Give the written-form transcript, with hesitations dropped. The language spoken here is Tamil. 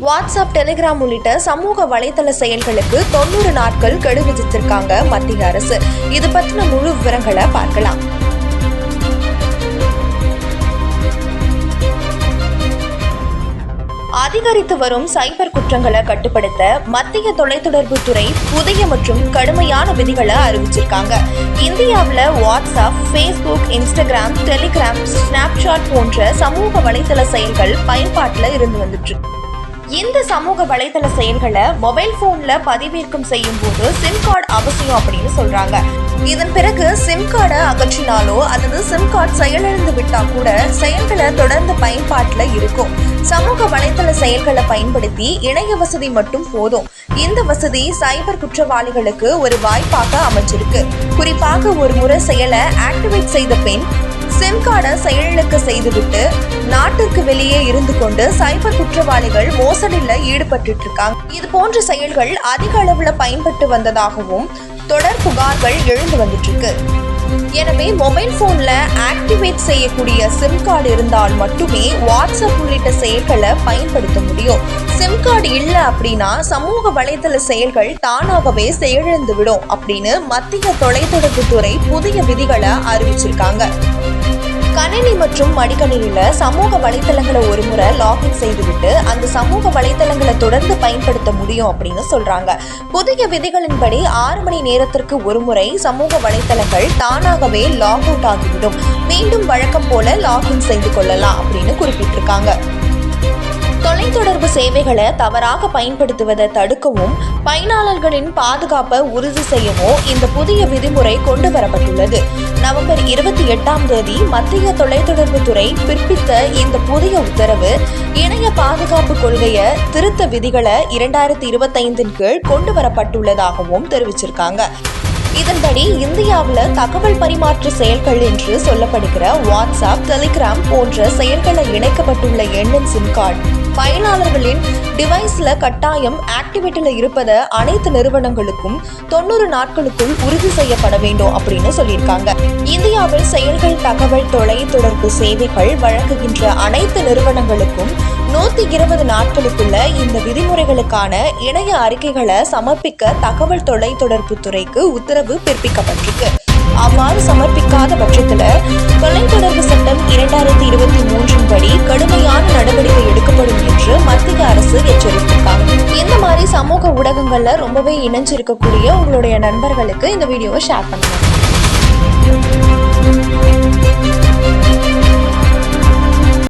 வாட்ஸ்அப், டெலிகிராம் உள்ளிட்ட சமூக வலைதள செயல்களுக்கு 90 நாட்கள் கெடு விதித்திருக்காங்க மத்திய அரசு. இது பற்றின முழு விவரங்களை பார்க்கலாம். அதிகரித்து வரும் சைபர் குற்றங்களை கட்டுப்படுத்த மத்திய தொலைத்தொடர்பு துறை புதிய மற்றும் கடுமையான விதிகளை அறிவிச்சிருக்காங்க. இந்தியாவில் WhatsApp, Facebook, Instagram, Telegram, Snapchat போன்ற சமூக வலைதள செயல்கள் பயன்பாட்டில் இருந்து வந்துட்டு இருக்கு. இந்த சமூக வலைதள செயல்களை மொபைல் போன்ல பதிவிறக்கம் செய்யும் போது சிம் கார்டு அவசியம் அப்படின்னு சொல்றாங்க. இதன் பிறகு சிம் கார்டை அகற்றினாலோ அல்லது சிம் கார்டு செயலிழந்து விட்டா கூட செயல்களை தொடர்ந்து பயன்பாட்டுல இருக்கும். சமூக வலைதள செயல்களை பயன்படுத்தி இணைய வசதி மட்டும் போதும். இந்த வசதி சைபர் குற்றவாளிகளுக்கு ஒரு வாய்ப்பாக அமைச்சிருக்கு. குறிப்பாக ஒரு முறை செயலை ஆக்டிவேட் செய்த பின் சிம் கார்டை செயலிழக்க செய்துவிட்டு நாட்டிற்கு வெளியே இருந்து கொண்டு சைபர் குற்றவாளிகள் மோசடியில் ஈடுபட்டு இருக்காங்க. இது போன்ற செயல்கள் அதிக அளவுல பயன்பட்டு வந்ததாகவும் தொடர் புகார்கள் எழுந்து வந்துட்டு இருக்கு. எனவே மொபைல் போன்ல ஆக்டிவேட் செய்யக்கூடிய சிம் கார்டு இருந்தால் மட்டுமே வாட்ஸ்அப் உள்ளிட்ட செயல்களை பயன்படுத்த முடியும். சிம் கார்டு இல்ல அப்படின்னா சமூக வலைதள செயல்கள் தானாகவே செயலிழந்து விடும் அப்படின்னு மத்திய தொலைத்தொடர்பு துறை புதிய விதிகளை அறிவிச்சிருக்காங்க. கணினி மற்றும் மடிக்கணினியில சமூக வலைத்தளங்களை ஒரு முறை லாகின் செய்துவிட்டு அந்த சமூக வலைத்தளங்களை தொடர்ந்து பயன்படுத்த முடியும் அப்படின்னு சொல்றாங்க. புதிய விதிகளின்படி 6 மணி நேரத்திற்கு ஒரு முறை சமூக வலைத்தளங்கள் தானாகவே லாக் அவுட் ஆகிவிடும். மீண்டும் வழக்கம் போல லாகின் செய்து கொள்ளலாம் அப்படின்னு குறிப்பிட்டிருக்காங்க. தொலைத்தொடர்பு சேவைகளை தவறாக பயன்படுத்துவதை தடுக்கவும் பயனாளர்களின் பாதுகாப்பை உறுதி செய்யவும் இந்த புதிய விதிமுறை கொண்டு வரப்பட்டுள்ளது. நவம்பர் 28ஆம் தேதி மத்திய தொலைத்தொடர்பு துறை பிறப்பித்த இந்த புதிய உத்தரவு இணைய பாதுகாப்பு கொள்கையை திருத்த விதிகளை 2025 கீழ் கொண்டு வரப்பட்டுள்ளதாகவும் தெரிவிச்சிருக்காங்க. இதன்படி இந்தியாவில் தகவல் பரிமாற்ற செயல்கள் என்று சொல்லப்படுகிற வாட்ஸ்அப், டெலிகிராம் போன்ற செயல்களை இணைக்கப்பட்டுள்ள எண்ணின் சிம் கார்டு பயனாளர்களின் டிவைஸ்ல கட்டாயம் ஆக்டிவேட்டில் இருப்பதை அனைத்து நிறுவனங்களுக்கும் 90 நாட்களுக்குள் உறுதி செய்யப்பட வேண்டும் அப்படின்னு சொல்லியிருக்காங்க. இந்தியாவில் செயல்கள் தகவல் தொலை தொடர்பு சேவைகள் வழங்குகின்ற அனைத்து நிறுவனங்களுக்கும் 120 நாட்களுக்குள்ள இந்த விதிமுறைகளுக்கான இணைய அறிக்கைகளை சமர்ப்பிக்க தகவல் தொலை தொடர்பு துறைக்கு உத்தரவு பிறப்பிக்கப்பட்டிருக்கு. அவ்வாறு சமர்ப்பிக்காத பட்சத்துல தொலைத்தொடர்பு சட்டம் 2023 படி கடுமையான நடவடிக்கை எடுக்கப்படும் என்று மத்திய அரசு எச்சரித்திருக்காங்க. இந்த மாதிரி சமூக ஊடகங்கள்ல ரொம்பவே இணைஞ்சிருக்கக்கூடிய உங்களுடைய நண்பர்களுக்கு இந்த வீடியோவை ஷேர் பண்ணுங்க.